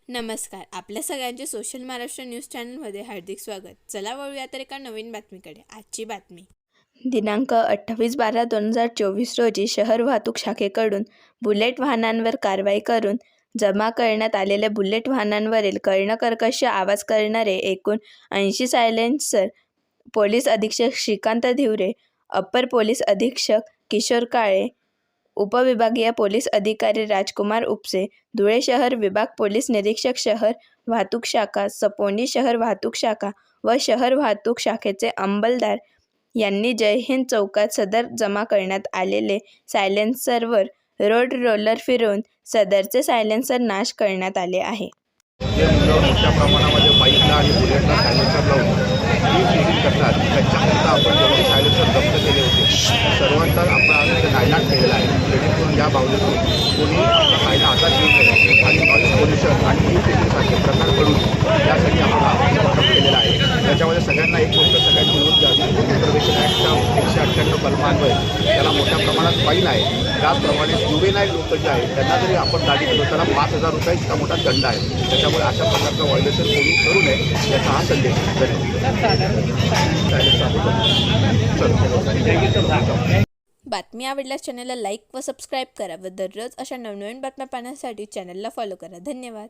नमस्कार. आपल्या सगळ्यांचे सोशल महाराष्ट्र न्यूज चॅनलमध्ये हार्दिक स्वागत. चला वळूया तर एका नवीन बातमीकडे. आजची बातमी दिनांक 28/12/2024 रोजी शहर वाहतूक शाखेकडून बुलेट वाहनांवर कारवाई करून जमा करण्यात आलेल्या बुलेट वाहनांवरील कर्णकर्कश आवाज करणारे एकूण 80 सायलेन्सर पोलीस अधीक्षक श्रीकांत धिवरे, अप्पर पोलीस अधीक्षक किशोर काळे, उपविभागीय पोलीस अधिकारी राजकुमार उपसे, धुळे शहर विभाग पोलीस निरीक्षक शहर वाहतूक शाखा, सपोनी शहर वाहतूक शाखा व शहर वाहतूक शाखेचे अंमलदार यांनी जय हिंद चौकात सदर जमा करण्यात आलेले सायलेन्सरवर रोड रोलर फिरवून सदरचे सायलेन्सर नाश करण्यात आले आहे. जे मुलं मोठ्या प्रमाणामध्ये बाईकला आणि बुलेटला सायलेन्सर लावून ही चोरी करतात, त्यांच्याकरिता आपण जेवढे सायलेन्सर जप्त केले होते सर्वांचा आपण आज नायनाट केलेला आहे. जेणेकरून या बाबतीत कोणी कायदा हातात घेऊ नये आणि नॉईज पोल्युशन आणि ई टिकीसारखे प्रकार करून यासाठी आपण वाटप केलेला आहे. त्याच्यामध्ये सगळ्यांना एक गोष्ट सगळ्यांची नोंद घ्यावी. मोटर ॲक्टच्या 198 कलमांवर त्याला मोठ्या प्रमाणात फाईन आहे. त्याचप्रमाणे जुवेनाईल लोक जे आहेत त्यांना जरी आपण गाडी दिलो त्याला 5,000 रुपये इतका मोठा दंड आहे. त्याच्यामुळे अशा प्रकारचं व्हायलेशन कोणी करू नये याचा हा संदेश बातमी आवडल्यास चॅनलला लाईक व सबस्क्राईब करा व दररोज अशा नवनवीन बातम्या पाहण्यासाठी चॅनलला फॉलो करा. धन्यवाद.